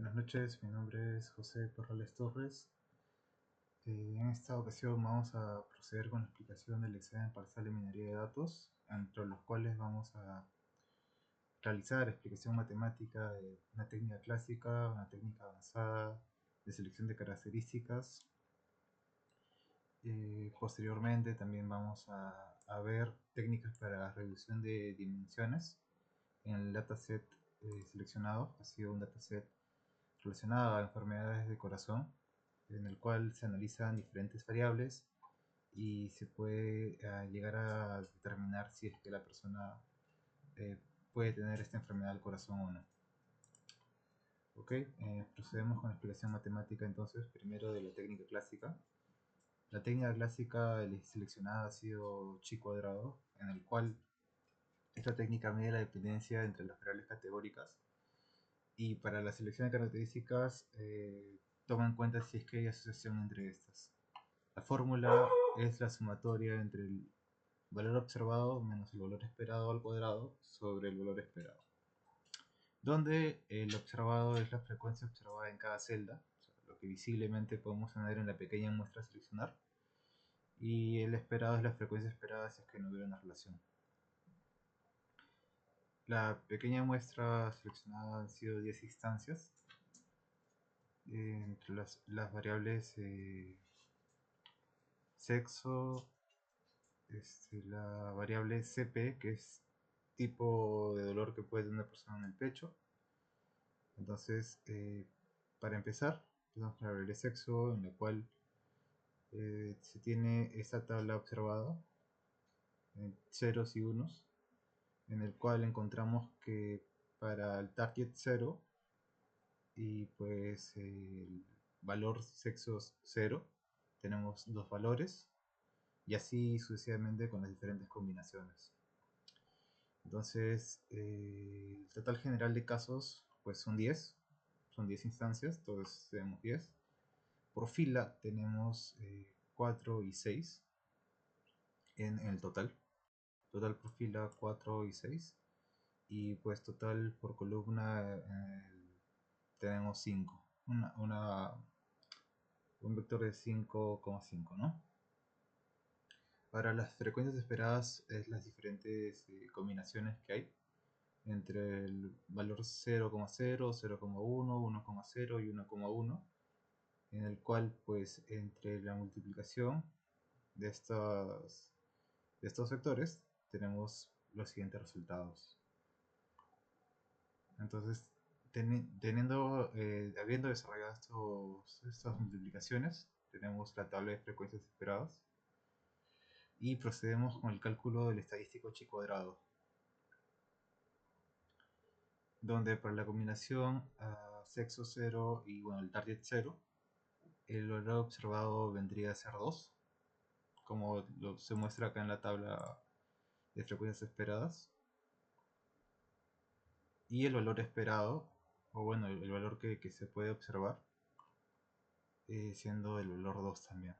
Buenas noches, mi nombre es José Corrales Torres. En esta ocasión vamos a proceder con la explicación del examen parcial de minería de datos, entre los cuales vamos a realizar explicación matemática de una técnica clásica, una técnica avanzada de selección de características. Posteriormente también vamos a ver técnicas para reducción de dimensiones en el dataset seleccionado. Ha sido un dataset relacionado a enfermedades de corazón, en el cual se analizan diferentes variables y se puede llegar a determinar si es que la persona eh, puede tener esta enfermedad del corazón o no. Ok, procedemos con la explicación matemática entonces, primero de la técnica clásica. La técnica clásica seleccionada ha sido chi cuadrado, en el cual esta técnica mide la dependencia entre las variables categóricas y para la selección de características toma en cuenta si es que hay asociación entre estas. La fórmula es la sumatoria entre el valor observado menos el valor esperado al cuadrado sobre el valor esperado, donde el observado es la frecuencia observada en cada celda, o sea, lo que visiblemente podemos tener en la pequeña muestra a seleccionar, y el esperado es la frecuencia esperada si es que no hubiera una relación. La pequeña muestra seleccionada han sido 10 instancias, entre las variables sexo, la variable CP, que es tipo de dolor que puede tener una persona en el pecho. Entonces, para empezar, tenemos la variable sexo, en la cual se tiene esta tabla observada, ceros y unos, en el cual encontramos que para el target 0 y pues el valor sexo 0, tenemos dos valores, y así sucesivamente con las diferentes combinaciones. Entonces, el total general de casos pues son 10 instancias, todos tenemos 10. Por fila tenemos 4 y 6 en el total. Total por fila 4 y 6. Y pues total por columna tenemos 5. Un vector de 5,5, ¿no? Para las frecuencias esperadas es las diferentes combinaciones que hay entre el valor 0,0, 0,1, 1,0 y 1,1, en el cual pues entre la multiplicación de estos vectores tenemos los siguientes resultados. Entonces, habiendo desarrollado estas multiplicaciones, tenemos la tabla de frecuencias esperadas y procedemos con el cálculo del estadístico chi cuadrado, donde para la combinación sexo 0 y bueno, el target 0, el valor observado vendría a ser 2, como se muestra acá en la tabla de frecuencias esperadas, y el valor esperado, o bueno, el valor que se puede observar, siendo el valor 2 también.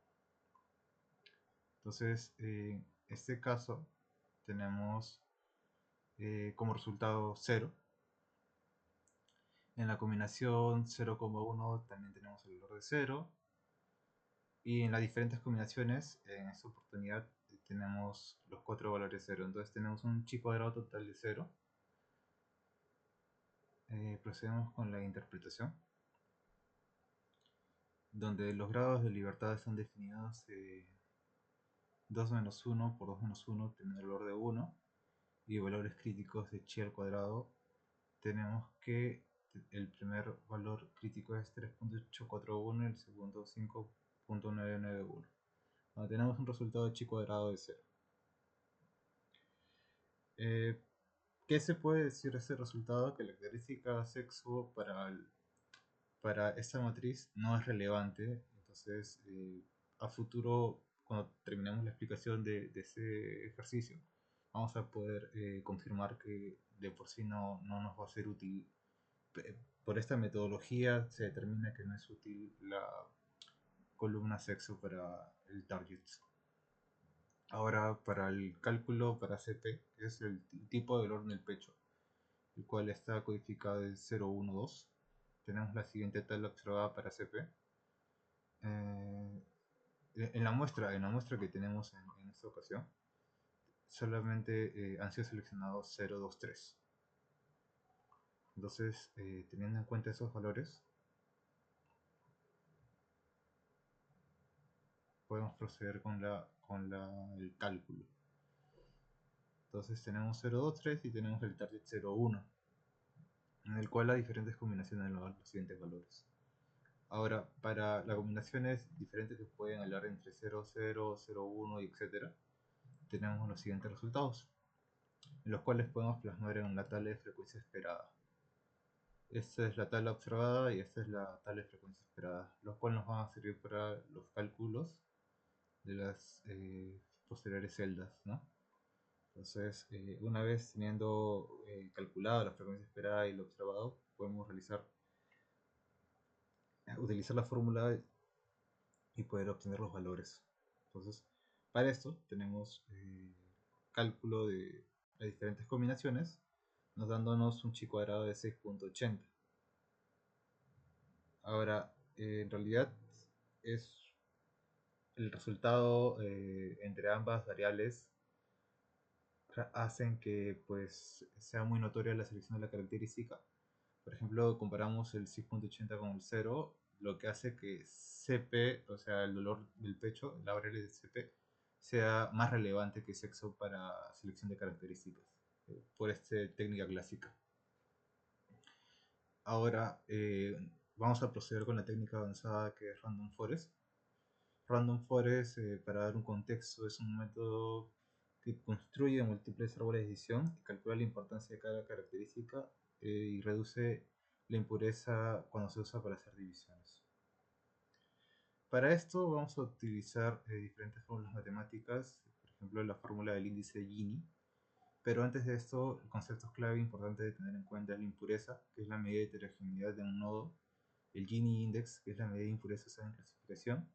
Entonces, en este caso tenemos como resultado 0. En la combinación 0,1 también tenemos el valor de 0. Y en las diferentes combinaciones, en esta oportunidad, tenemos los 4 valores 0. Entonces tenemos un chi cuadrado total de 0. Procedemos con la interpretación, donde los grados de libertad están definidos 2 menos 1 por 2 menos 1 tiene el valor de 1, y valores críticos de chi al cuadrado tenemos que el primer valor crítico es 3.841 y el segundo 5.991, donde tenemos un resultado de chi cuadrado de 0. ¿Qué se puede decir de este resultado? Que la característica sexo para esta matriz no es relevante. Entonces, a futuro, cuando terminemos la explicación de este ejercicio, vamos a poder confirmar que de por sí no nos va a ser útil. Por esta metodología se determina que no es útil la columna sexo para el target. Ahora, para el cálculo para CP, que es el tipo de dolor en el pecho, el cual está codificado en 012, tenemos la siguiente tabla observada para CP. En la muestra que tenemos en esta ocasión, solamente han sido seleccionados 0, 2, 3. Entonces, teniendo en cuenta esos valores, podemos proceder con el cálculo. Entonces tenemos 0, 2, 3 y tenemos el target 0, 1, en el cual hay diferentes combinaciones de los siguientes valores. Ahora, para las combinaciones diferentes que pueden hablar entre 0, 0, 0, 1 y etc., tenemos los siguientes resultados, los cuales podemos plasmar en la tabla de frecuencia esperada. Esta es la tabla observada y esta es la tabla de frecuencia esperada, los cuales nos van a servir para los cálculos de las posteriores celdas, ¿no? Entonces, una vez teniendo calculado la frecuencia esperada y lo observado, podemos utilizar la fórmula y poder obtener los valores. Entonces, para esto tenemos cálculo de las diferentes combinaciones, nos dándonos un chi cuadrado de 6.80. Ahora, en realidad es el resultado entre ambas variables hacen que pues sea muy notoria la selección de la característica. Por ejemplo, comparamos el 6.80 con el 0, lo que hace que CP, o sea, el dolor del pecho, la variable de CP, sea más relevante que sexo para selección de características, por esta técnica clásica. Ahora vamos a proceder con la técnica avanzada que es Random Forest. Random Forest, para dar un contexto, es un método que construye múltiples árboles de decisión y calcula la importancia de cada característica y reduce la impureza cuando se usa para hacer divisiones. Para esto vamos a utilizar diferentes fórmulas matemáticas, por ejemplo la fórmula del índice Gini, pero antes de esto el concepto clave importante de tener en cuenta es la impureza, que es la medida de heterogeneidad de un nodo, el Gini Index, que es la medida de impureza usada en clasificación,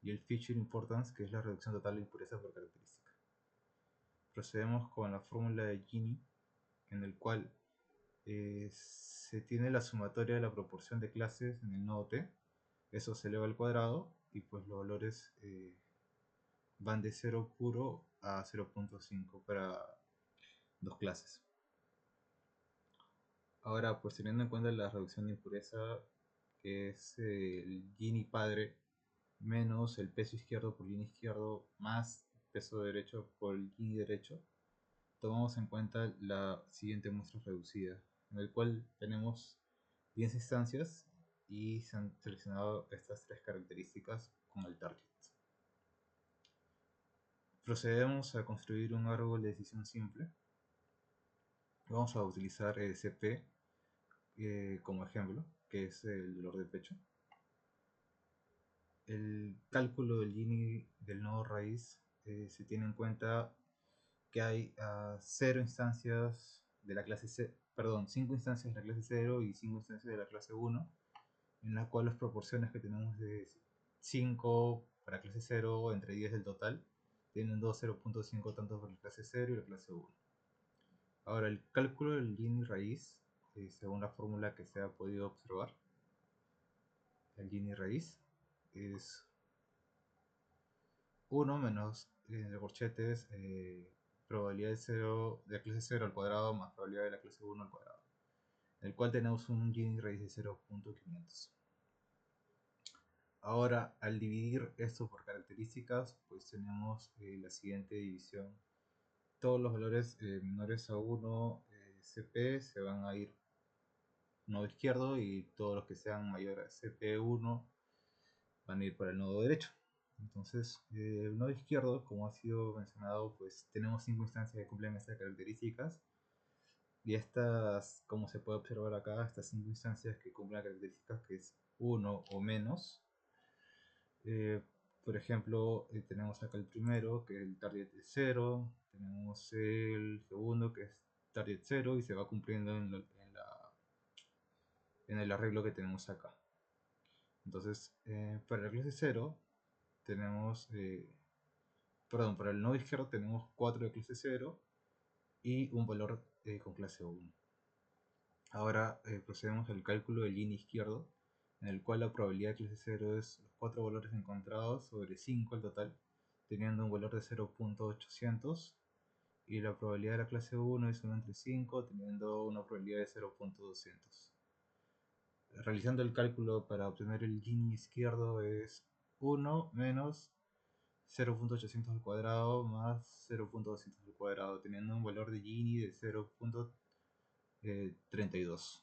y el Feature Importance, que es la reducción total de impureza por característica. Procedemos con la fórmula de Gini, en el cual se tiene la sumatoria de la proporción de clases en el nodo T, eso se eleva al cuadrado y pues los valores van de 0 puro a 0.5 para dos clases. Ahora, pues teniendo en cuenta la reducción de impureza, que es el Gini padre menos el peso izquierdo por Gini izquierdo más peso derecho por el Gini derecho, tomamos en cuenta la siguiente muestra reducida, en el cual tenemos 10 instancias y se han seleccionado estas tres características con el target. Procedemos a construir un árbol de decisión simple. Vamos a utilizar CP como ejemplo, que es el dolor de pecho. El cálculo del Gini del nodo raíz se tiene en cuenta que hay 0 instancias de la clase C, perdón, 5 instancias de la clase 0 y 5 instancias de la clase 1, en la cual las proporciones que tenemos de 5 para clase 0 entre 10 del total tienen 0.5 tanto para la clase 0 y la clase 1. Ahora, el cálculo del Gini raíz, según la fórmula que se ha podido observar, el Gini raíz es 1 menos de corchetes probabilidad de 0 de la clase 0 al cuadrado más probabilidad de la clase 1 al cuadrado, en el cual tenemos un Gini raíz de 0.500. Ahora, al dividir esto por características, pues tenemos la siguiente división. Todos los valores menores a 1 CP se van a ir nodo izquierdo y todos los que sean mayores a CP1 van a ir para el nodo derecho. Entonces, el nodo izquierdo, como ha sido mencionado, pues tenemos 5 instancias que cumplen estas características. Y estas, como se puede observar acá, estas 5 instancias que cumplen características que es 1 o menos. Por ejemplo, tenemos acá el primero, que es el target de 0. Tenemos el segundo, que es target 0 y se va cumpliendo en el arreglo que tenemos acá. Entonces, para la clase 0 tenemos, perdón, para el nodo izquierdo tenemos 4 de clase 0 y un valor con clase 1. Ahora procedemos al cálculo del Gini izquierdo, en el cual la probabilidad de clase 0 es los 4 valores encontrados sobre 5 al total, teniendo un valor de 0.800, y la probabilidad de la clase 1 es 1 entre 5, teniendo una probabilidad de 0.200. Realizando el cálculo para obtener el Gini izquierdo es 1 menos 0.800 al cuadrado más 0.200 al cuadrado, teniendo un valor de Gini de 0.32.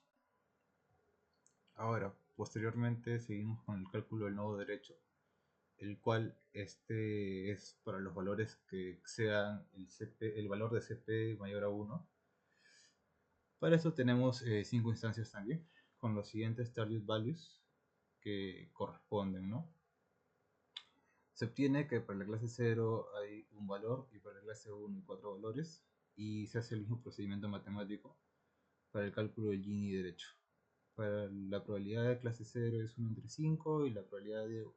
Ahora, posteriormente seguimos con el cálculo del nodo derecho, el cual este es para los valores que excedan el valor de CP mayor a 1. Para eso tenemos 5 instancias también, con los siguientes target values que corresponden, ¿no? Se obtiene que para la clase 0 hay un valor y para la clase 1 hay 4 valores, y se hace el mismo procedimiento matemático para el cálculo del Gini derecho. Para la probabilidad de clase 0 es 1 entre 5 y la probabilidad de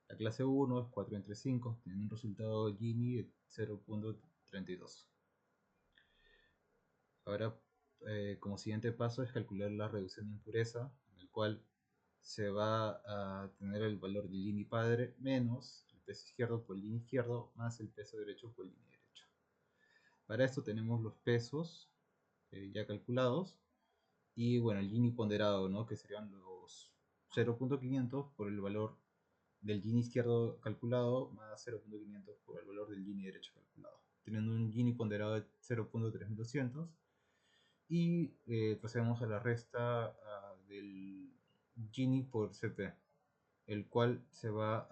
la clase 1 es 4 entre 5, teniendo un resultado Gini de 0.32. Ahora, como siguiente paso es calcular la reducción de impureza, en el cual se va a tener el valor del Gini padre menos el peso izquierdo por el Gini izquierdo más el peso derecho por el Gini derecho. Para esto tenemos los pesos ya calculados y bueno, el Gini ponderado, ¿no? Que serían los 0.500 por el valor del Gini izquierdo calculado más 0.500 por el valor del Gini derecho calculado, teniendo un Gini ponderado de 0.3200. Y procedemos a la resta del Gini por CP, el cual se va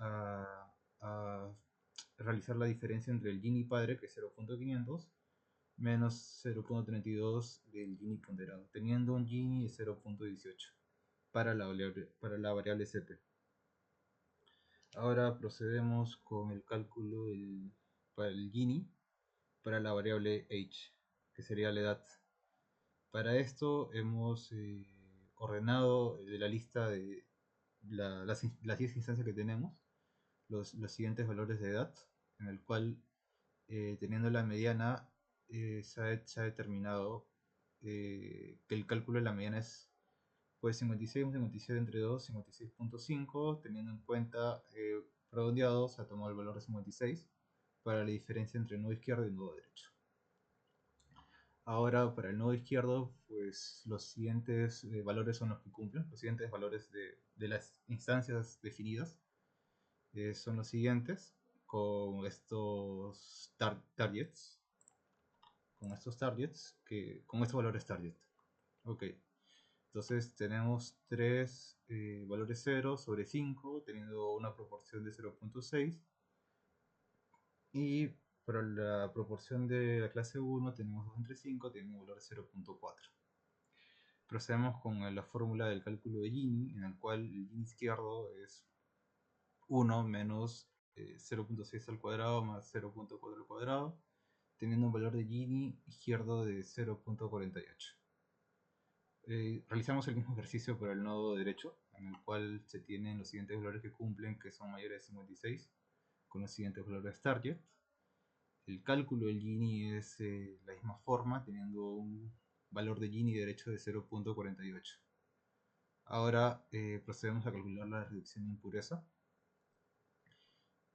a realizar la diferencia entre el Gini padre, que es 0.500, menos 0.32 del Gini ponderado, teniendo un Gini de 0.18 para la variable CP. Ahora procedemos con el cálculo para el Gini para la variable H, que sería la edad. Para esto hemos ordenado de la lista de las 10 instancias que tenemos los siguientes valores de edad, en el cual teniendo la mediana se ha determinado que el cálculo de la mediana es pues 56, 57 entre 2, 56.5, teniendo en cuenta redondeados, se ha tomado el valor de 56 para la diferencia entre el nodo izquierdo y el nodo derecho. Ahora para el nodo izquierdo, pues los siguientes valores son los que cumplen, los siguientes valores de las instancias definidas son los siguientes, con estos targets, con estos valores target. Ok, entonces tenemos 3 valores 0 sobre 5, teniendo una proporción de 0.6. Y para la proporción de la clase 1 tenemos 2 entre 5, teniendo un valor de 0.4. Procedemos con la fórmula del cálculo de Gini, en el cual el Gini izquierdo es 1 menos 0.6 al cuadrado más 0.4 al cuadrado, teniendo un valor de Gini izquierdo de 0.48. Realizamos el mismo ejercicio para el nodo derecho, en el cual se tienen los siguientes valores que cumplen, que son mayores de 56, con los siguientes valores target. El cálculo del Gini es la misma forma, teniendo un valor de Gini derecho de 0.48. Ahora procedemos a calcular la reducción de impureza,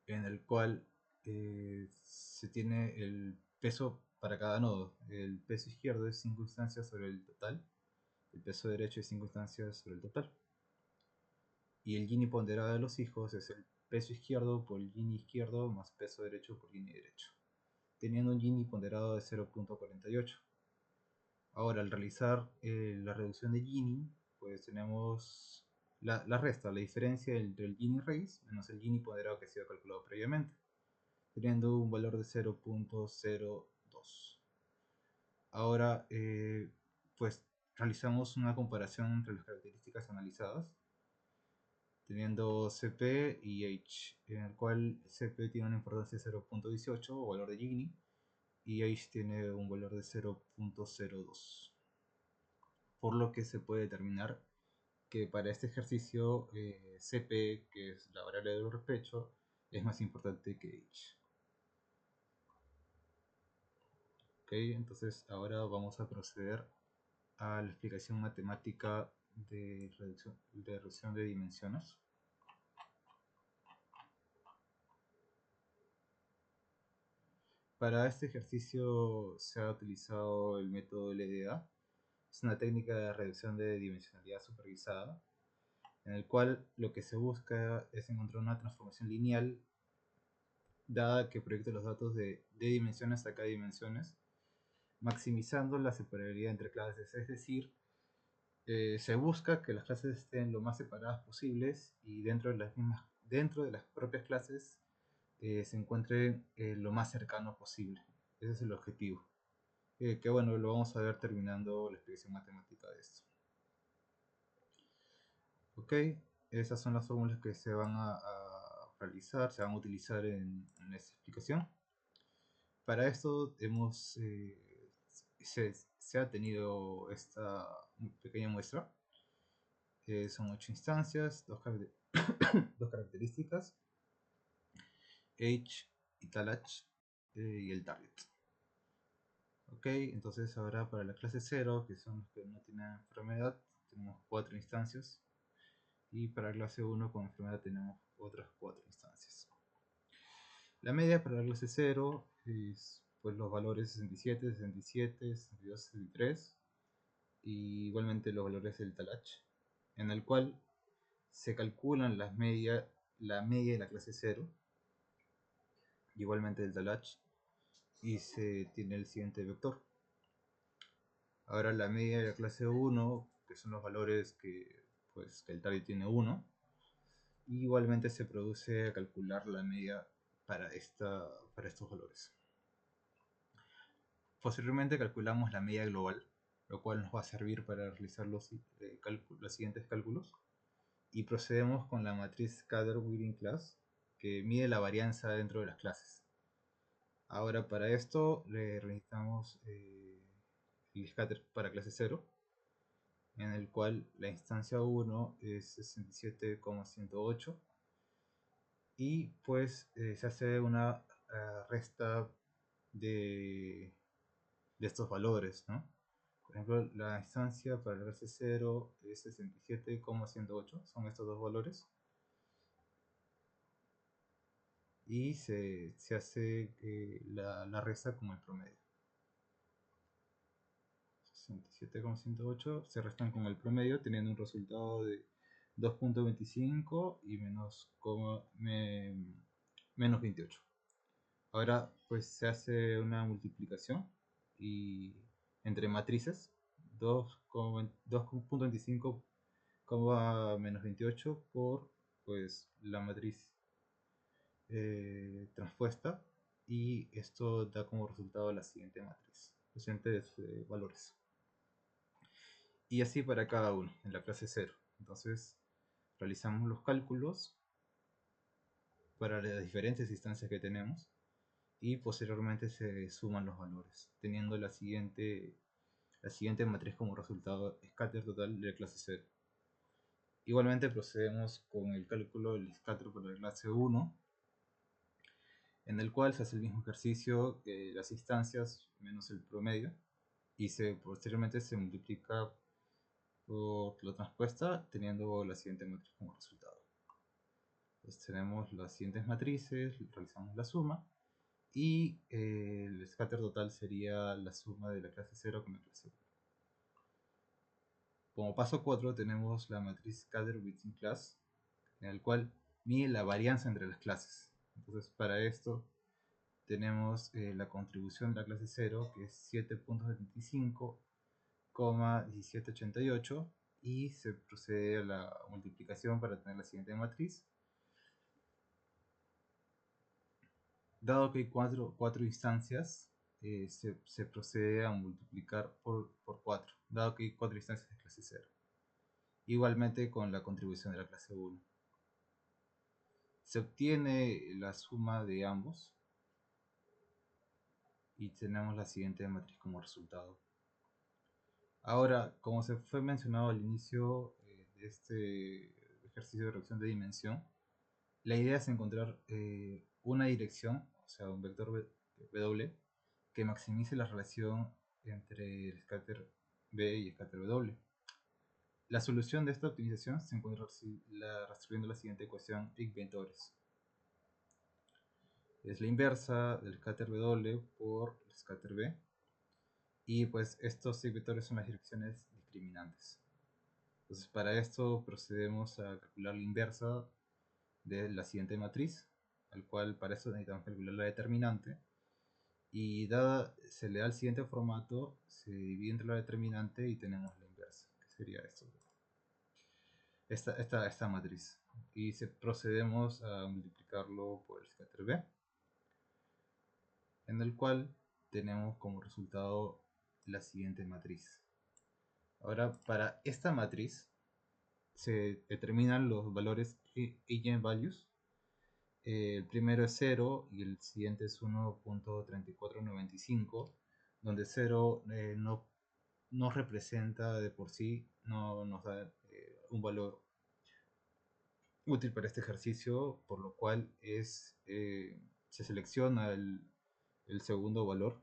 en el cual se tiene el peso para cada nodo. El peso izquierdo es 5 instancias sobre el total, el peso derecho es 5 instancias sobre el total. Y el Gini ponderado de los hijos es el peso izquierdo por el Gini izquierdo más peso derecho por Gini derecho, teniendo un Gini ponderado de 0.48. Ahora, al realizar la reducción de Gini, pues tenemos la resta, la diferencia entre el Gini raíz menos el Gini ponderado que ha sido calculado previamente, teniendo un valor de 0.02. Ahora, pues realizamos una comparación entre las características analizadas, teniendo CP y H, en el cual CP tiene una importancia de 0.18 o valor de Gini, y H tiene un valor de 0.02. Por lo que se puede determinar que para este ejercicio CP, que es la variable de despecho, es más importante que H. Ok, entonces ahora vamos a proceder a la explicación matemática de reducción de dimensiones. Para este ejercicio se ha utilizado el método LDA. Es una técnica de reducción de dimensionalidad supervisada, en el cual lo que se busca es encontrar una transformación lineal dada que proyecte los datos de dimensiones a k dimensiones, maximizando la separabilidad entre clases. Es decir, se busca que las clases estén lo más separadas posibles y dentro de las propias clases se encuentren lo más cercano posible. Ese es el objetivo. Que bueno, lo vamos a ver terminando la explicación matemática de esto. Ok, esas son las fórmulas que se van a realizar, se van a utilizar en esta explicación. Para esto se ha tenido esta pequeña muestra. Son 8 instancias, dos características, age y tal h, y el target. Ok, entonces ahora para la clase 0, que son los que no tienen enfermedad, tenemos 4 instancias. Y para la clase 1 con enfermedad tenemos otras 4 instancias. La media para la clase 0 es pues los valores 67, 67, 62, 63 y igualmente los valores del TALACH, en el cual se calculan la media de la clase 0, igualmente del TALACH, y se tiene el siguiente vector. Ahora la media de la clase 1, que son los valores que el target tiene 1, igualmente se produce a calcular la media para estos valores. Posteriormente calculamos la media global, lo cual nos va a servir para realizar los siguientes cálculos. Y procedemos con la matriz scatter within class, que mide la varianza dentro de las clases. Ahora para esto necesitamos el scatter para clase 0, en el cual la instancia 1 es 67,108 y pues se hace una resta de estos valores, ¿no? Por ejemplo, la instancia para la clase 0 es 67,108, son estos dos valores. Y se hace la resta como el promedio. 67,108 se restan con el promedio, teniendo un resultado de 2.25 y menos 28. Ahora pues se hace una multiplicación y entre matrices 2.25, menos 28 por pues la matriz transpuesta, y esto da como resultado la siguiente matriz, los siguientes valores. Y así para cada uno en la clase 0. Entonces realizamos los cálculos para las diferentes instancias que tenemos y posteriormente se suman los valores, teniendo la siguiente matriz como resultado scatter total de la clase 0. Igualmente procedemos con el cálculo del scatter para la clase 1, en el cual se hace el mismo ejercicio que las instancias menos el promedio y posteriormente se multiplica por la transpuesta, teniendo la siguiente matriz como resultado. Entonces tenemos las siguientes matrices, realizamos la suma y el scatter total sería la suma de la clase 0 con la clase 1. Como paso 4 tenemos la matriz scatter within class, en el cual mide la varianza entre las clases. Entonces para esto tenemos la contribución de la clase 0, que es 7.75,1788, y se procede a la multiplicación para tener la siguiente matriz. Dado que hay cuatro instancias, se procede a multiplicar por 4, dado que hay 4 instancias de clase 0. Igualmente con la contribución de la clase 1. Se obtiene la suma de ambos y tenemos la siguiente matriz como resultado. Ahora, como se fue mencionado al inicio de este ejercicio de reducción de dimensión, la idea es encontrar una dirección, o sea, un vector W, que maximice la relación entre el scatter B y scatter W. La solución de esta optimización se encuentra resolviendo la siguiente ecuación equiventores. Es la inversa del scatter W por el scatter B. Y pues estos equiventores son las direcciones discriminantes. Entonces para esto procedemos a calcular la inversa de la siguiente matriz, al cual para eso necesitamos calcular la determinante. Y dada, se le da el siguiente formato, se divide entre la determinante y tenemos la inversa, que sería esto. Esta matriz. Y procedemos a multiplicarlo por el scatter B, en el cual tenemos como resultado la siguiente matriz. Ahora, para esta matriz se determinan los valores eigenvalues. El primero es 0 y el siguiente es 1.3495, donde 0 no representa de por sí, no nos da un valor útil para este ejercicio, por lo cual se selecciona el segundo valor,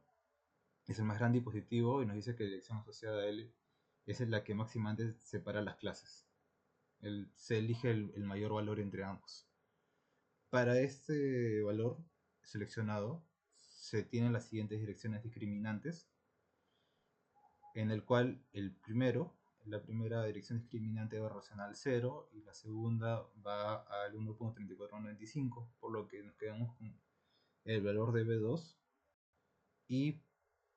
es el más grande y positivo, y nos dice que la dirección asociada a él es la que máximamente separa las clases. Se elige el mayor valor entre ambos. Para este valor seleccionado se tienen las siguientes direcciones discriminantes, en el cual la primera dirección discriminante va relacionada al 0 y la segunda va al 1.3495, por lo que nos quedamos con el valor de B2 y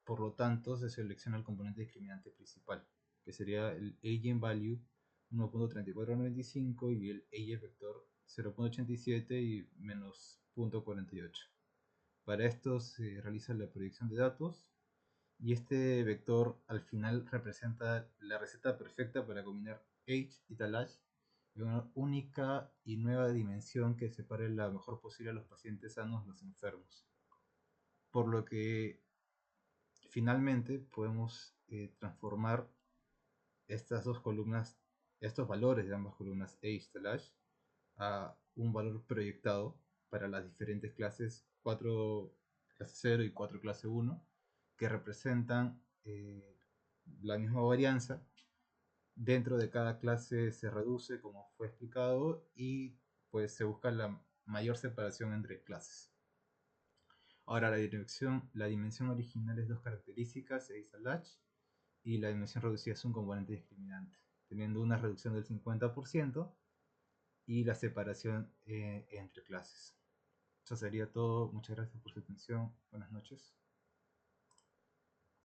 por lo tanto se selecciona el componente discriminante principal, que sería el eigenvalue 1.3495 y el eigenvector 0.87 y menos 0.48. Para esto se realiza la proyección de datos y este vector al final representa la receta perfecta para combinar H y tal H en una única y nueva dimensión que separe la mejor posible a los pacientes sanos de los enfermos. Por lo que finalmente podemos transformar estas dos columnas, estos valores de ambas columnas H tal H a un valor proyectado para las diferentes clases 4 clase 0 y 4 clase 1, que representan la misma varianza. Dentro de cada clase se reduce, como fue explicado, y pues se busca la mayor separación entre clases. Ahora la dimensión original es dos características, H, y la dimensión reducida es un componente discriminante, teniendo una reducción del 50% y la separación entre clases. Eso sería todo. Muchas gracias por su atención. Buenas noches.